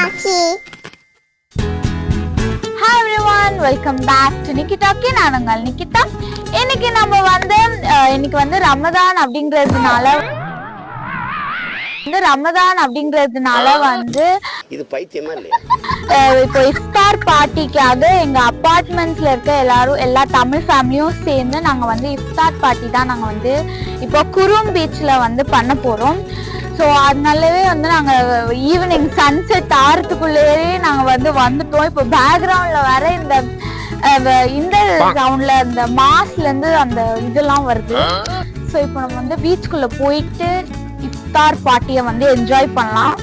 Talkie. Hi everyone, welcome back to Nikki Talkie. நான் உங்கள் நிக்கிதா. இன்னைக்கு நம்ம வந்து ரமதான் அப்படிங்கிறதுனால வந்து இது பைத்தியமா இல்லையா? இப்போ இஃப்தார் பார்ட்டிக்காக எங்க அபார்ட்மெண்ட்ஸ்ல இருக்க எல்லா தமிழ் ஃபேமிலியும் சேர்ந்து நாங்க வந்து இஃப்தார் பார்ட்டி தான் நாங்க வந்து இப்போ குரும் பீச்ல வந்து பண்ண போறோம். ஸோ அதனாலவே வந்து நாங்கள் ஈவினிங் சன்செட் ஆறதுக்குள்ளேயே நாங்கள் வந்துட்டோம். இப்போ பேக்ரவுண்ட்ல வர இந்த சவுண்ட்ல இந்த மாஸ்லேருந்து அந்த இதெல்லாம் வருது. ஸோ இப்போ நம்ம வந்து பீச்சுக்குள்ள போயிட்டு இஃப்தார் பார்ட்டியை வந்து என்ஜாய் பண்ணலாம்.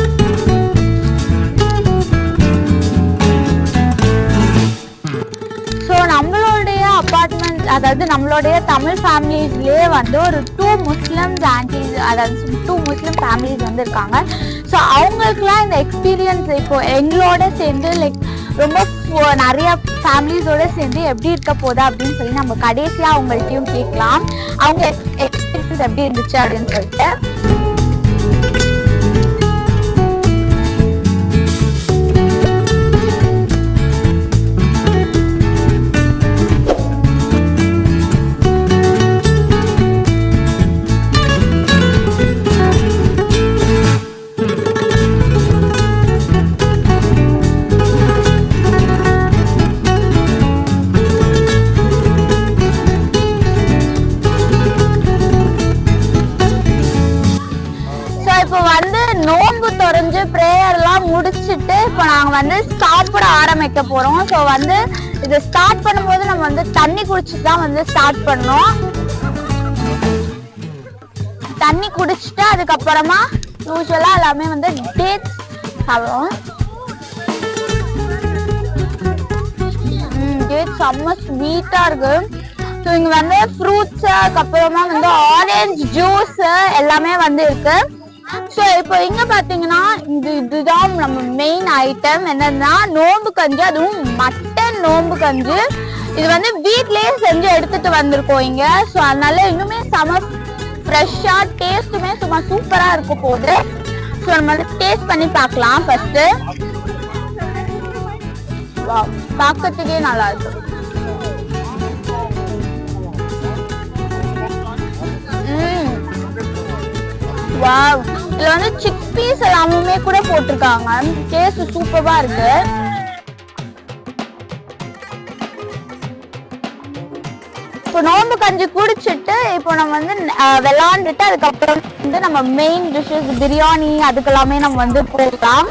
ஸோ நம்மளுடைய அப்பார்ட்மெண்ட், அதாவது நம்மளுடைய தமிழ் ஃபேமிலிஸ்லேயே வந்து ஒரு 2 முஸ்லிம்ஸ் ஆன்டிஸ், அதாவது 2 முஸ்லிம் ஃபேமிலிஸ் வந்து இருக்காங்க. ஸோ அவங்களுக்குலாம் இந்த எக்ஸ்பீரியன்ஸ் இப்போ எங்களோட சேர்ந்து ரொம்ப நிறைய ஃபேமிலிஸோட சேர்ந்து எப்படி இருக்க போதா அப்படின்னு சொல்லி நம்ம கடைசியாக அவங்கள்ட்டையும் கேட்கலாம், அவங்க எக்ஸ்பீரியன்ஸ் எப்படி இருந்துச்சு அப்படின்னு சொல்லிட்டு. நோன்பு தொடர்ந்து பிரேயர்லாம் முடிச்சுட்டு இப்போ நாங்கள் வந்து சாப்பிட ஆரம்பிக்க போகிறோம். ஸோ வந்து இதை ஸ்டார்ட் பண்ணும்போது நம்ம வந்து தண்ணி குடிச்சிட்டு தான் வந்து ஸ்டார்ட் பண்ணோம். தண்ணி குடிச்சிட்டு அதுக்கப்புறமா யூஸ்வலாக எல்லாமே வந்து டேட்ஸ் சாப்பிடுவோம். டேட்ஸ் செம்ம ஸ்வீட்டாக இருக்கு. ஸோ இங்கே வந்து ஃப்ரூட்ஸு, அதுக்கப்புறமா வந்து ஆரஞ்சு ஜூஸ் எல்லாமே வந்து இருக்கு. ஸோ இப்போ இங்க பாத்தீங்கன்னா இதுதான் நம்ம மெயின் ஐட்டம். என்னன்னா நோம்பு கஞ்சி, அதுவும் மட்டன் நோம்பு கஞ்சி. இது வந்து வீட்லயே செஞ்சு எடுத்துட்டு வந்திருக்கோம் இங்க. ஸோ அதனால இன்னுமே செம ஃப்ரெஷ்ஷா, டேஸ்ட்டுமே சும்மா சூப்பரா இருக்க போகுது. ஸோ நம்ம டேஸ்ட் பண்ணி பார்க்கலாம். ஃபர்ஸ்ட் பார்க்கறதுக்கே நல்லா இருக்கு. வாவ், இதுல வந்து சிக் பீஸ் எல்லாமே கூட போட்டிருக்காங்க. டேஸ்ட் சூப்பரா இருக்கு. இப்போ நோம்பு கஞ்சி குடிச்சிட்டு இப்போ நம்ம வந்து விளாண்டுட்டு அதுக்கப்புறம் வந்து நம்ம மெயின் டிஷ்ஷஸ் பிரியாணி அதுக்கெல்லாமே நம்ம வந்து போகலாம்.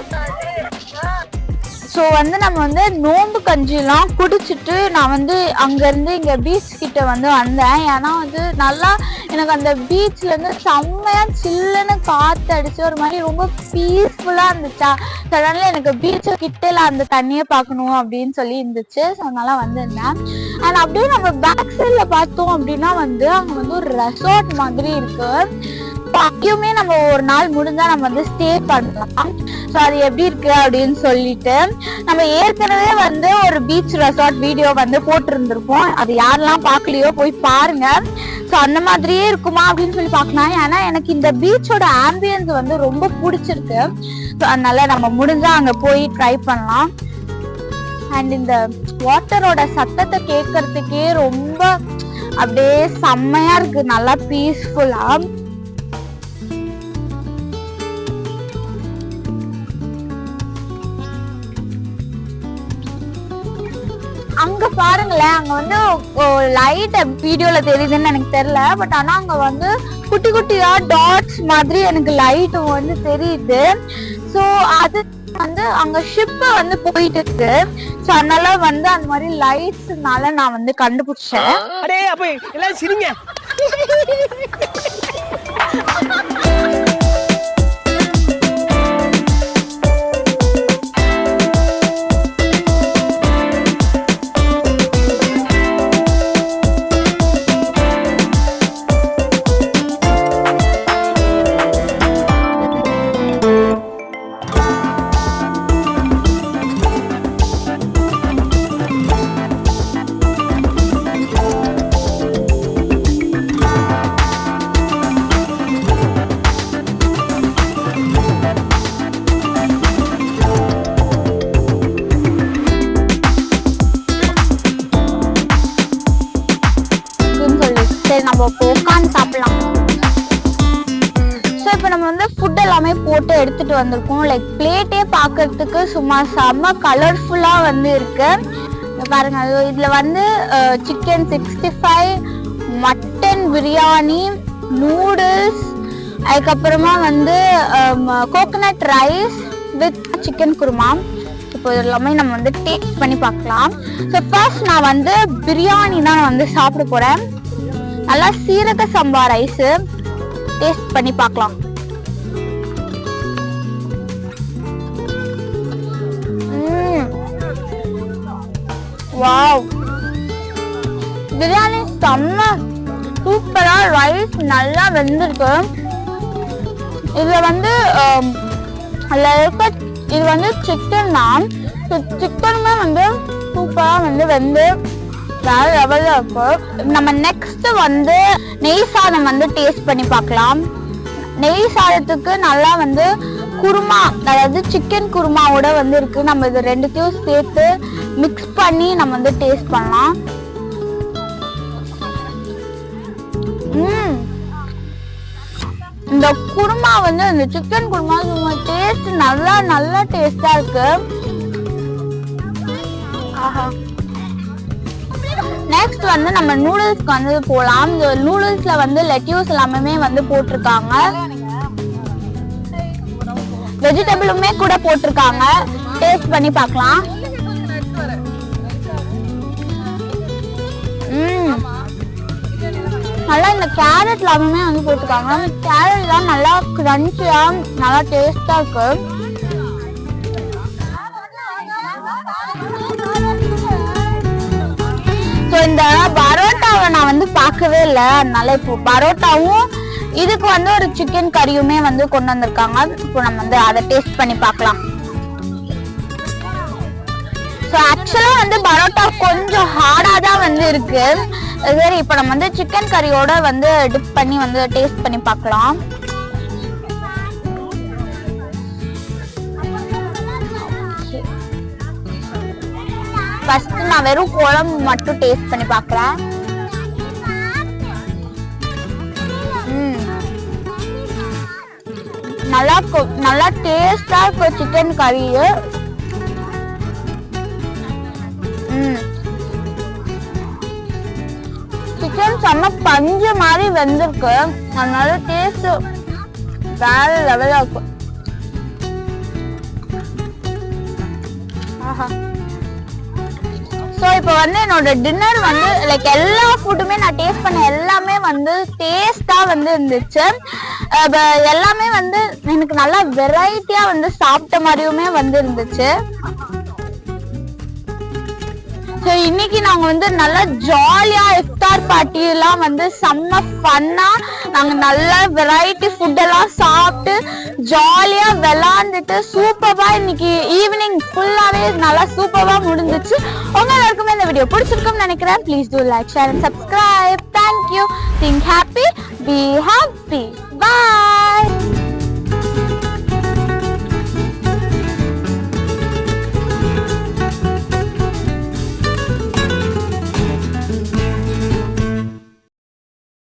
ஸோ வந்து நம்ம வந்து நோம்பு கஞ்சிலாம் குடிச்சிட்டு நான் வந்து அங்கேருந்து இங்கே பீச் கிட்ட வந்து வந்தேன். ஏன்னா வந்து நல்லா எனக்கு அந்த பீச்ல இருந்து செம்மையாக சில்லுன்னு காற்று அடிச்சு ஒரு மாதிரி ரொம்ப பீஸ்ஃபுல்லாக இருந்துச்சா. சடன்ல எனக்கு பீச்சு கிட்டல அந்த தண்ணியை பார்க்கணும் அப்படின்னு சொல்லி இருந்துச்சு. ஸோ அதனால வந்திருந்தேன். அண்ட் அப்படியே நம்ம பேக் சைடில் பார்த்தோம் அப்படின்னா வந்து அங்கே வந்து ஒரு ரெசார்ட் மாதிரி இருக்கு. அங்கேயுமே நம்ம ஒரு நாள் முடிஞ்சா நம்ம வந்து ஸ்டே பண்ணலாம். ஸோ அது எப்படி இருக்கு அப்படின்னு சொல்லிட்டு நம்ம ஏற்கனவே வந்து ஒரு பீச் ரெசார்ட் வீடியோ வந்து போட்டிருந்திருப்போம். அது யாரெல்லாம் பார்க்கலையோ போய் பாருங்க. ஸோ அந்த மாதிரியே இருக்குமா அப்படின்னு சொல்லி பார்க்கலாம். ஏன்னா எனக்கு இந்த பீச்சோட ஆம்பியன்ஸ் வந்து ரொம்ப பிடிச்சிருக்கு. ஸோ அதனால நம்ம முடிஞ்சா அங்கே போய் ட்ரை பண்ணலாம். அண்ட் இந்த வாட்டரோட சத்தத்தை கேட்கறதுக்கே ரொம்ப அப்படியே செம்மையா இருக்கு, நல்லா பீஸ்ஃபுல்லா. அங்க பாருங்களேன், அங்க வந்து லைட் வீடியோல தெரியுதுன்னு எனக்கு தெரியல. பட் ஆனா அங்க வந்து குட்டி குட்டியா டாட்ஸ் மாதிரி எனக்கு லைட் வந்து தெரியுது. ஸோ அது வந்து அங்க ஷிப் வந்து போயிட்டு இருக்கு. ஸோ அதனால வந்து அந்த மாதிரி லைட்ஸ்னால நான் வந்து கண்டுபிடிச்சேன். நம்ம உட்காந்து சாப்பிடலாம். ஸோ இப்போ நம்ம வந்து ஃபுட் எல்லாமே போட்டு எடுத்துட்டு வந்திருக்கோம். லைக் பிளேட்டே பார்க்கறதுக்கு சும்மா செம்ம கலர்ஃபுல்லாக வந்து இருக்கு. பாருங்க, இதில் வந்து சிக்கன் 65, மட்டன் பிரியாணி, நூடுல்ஸ், அதுக்கப்புறமா வந்து coconut rice with chicken kurma. இப்போ எல்லாமே நம்ம வந்து டேஸ்ட் பண்ணி பார்க்கலாம். ஸோ ஃபர்ஸ்ட் நான் வந்து பிரியாணி தான் வந்து சாப்பிட போகிறேன். நல்லா சீரக சம்பா ரைஸு டேஸ்ட் பண்ணி பார்க்கலாம். வாவ், பிரியாணி செம்ம சூப்பரா, ரைஸ் நல்லா வெந்திருக்கு. இதுல வந்து இது வந்து சிக்கன் தான். சிக்கனுமே வந்து சூப்பரா வந்து வெந்து வேற லெவல்ல இருக்கு. நம்ம நெக்ஸ்ட் வந்து நெய் சாதம் வந்து டேஸ்ட் பண்ணி பார்க்கலாம். நெய் சாதத்துக்கு நல்லா வந்து குருமா, அதாவது சிக்கன் குருமாவோட வந்து இருக்கு. நம்ம இது ரெண்டுத்தையும் சேர்த்து மிக்ஸ் பண்ணி நம்ம வந்து டேஸ்ட் பண்ணலாம். இந்த குருமா வந்து இந்த சிக்கன் குருமா டேஸ்ட் நல்லா டேஸ்டா இருக்கு. நெக்ஸ்ட் வந்து நம்ம நூடுல்ஸ்க்கு வந்து போலாம். இந்த நூடுல்ஸ்ல வந்து லெட்யூஸ் எல்லாமே வந்து போட்டிருக்காங்க, வெஜிடபிளுமே கூட போட்டிருக்காங்க. டேஸ்ட் பண்ணி பார்க்கலாம். நல்லா இந்த கேரட் எல்லாமே வந்து போட்டிருக்காங்க. கேரட் எல்லாம் நல்லா கிரன்ச்சியா நல்லா டேஸ்டா இருக்கு. ஸோ இந்த பரோட்டாவை நான் வந்து பார்க்கவே இல்லை, அதனால இப்போ பரோட்டாவும் இதுக்கு வந்து ஒரு சிக்கன் கறியுமே வந்து கொண்டு வந்திருக்காங்க. இப்போ நம்ம வந்து அதை டேஸ்ட் பண்ணி பார்க்கலாம். ஸோ ஆக்சுவலா வந்து பரோட்டா கொஞ்சம் ஹார்டா தான் வந்து இருக்கு. சரி, இப்போ நம்ம வந்து சிக்கன் கறியோட வந்து டிப் பண்ணி வந்து டேஸ்ட் பண்ணி பார்க்கலாம். ஃபர்ஸ்ட் நான் வெறும் குழம்பு மட்டும் டேஸ்ட் பண்ணி பார்க்குறேன். நல்லா டேஸ்டா இருக்கும் சிக்கன் கறி. சிக்கன் செம்ம பஞ்சு மாதிரி வெந்திருக்கு, அதனால டேஸ்ட் வேற லெவலா இருக்கும். ஸோ இப்போ வந்து என்னோட டின்னர் வந்து லைக் எல்லா ஃபுட்டுமே நான் டேஸ்ட் பண்ண எல்லாமே வந்து டேஸ்டா வந்து இருந்துச்சு. எல்லாமே வந்து எனக்கு நல்லா வெரைட்டியா வந்து சாப்பிட்ட மாதிரியுமே வந்து இருந்துச்சு. ஸோ இன்னைக்கு நாங்க வந்து நல்லா ஜாலியா இஃப்தார் பார்ட்டி எல்லாம் வந்து செம்ம ஃபன்னா நாங்க நல்லா வெரைட்டி ஃபுட் எல்லாம் சாப்பிட்டு ஜாலியா விளாண்டுட்டு சூப்பரா இன்னைக்கு ஈவினிங் ஃபுல்லாவே நல்லா சூப்பரா முடிஞ்சிச்சு. உங்க எல்லாருக்குமே இந்த வீடியோ பிடிச்சிருக்கும்னு நினைக்கிறேன். Please do like, share and subscribe. Thank you. Think happy, be happy. Bye.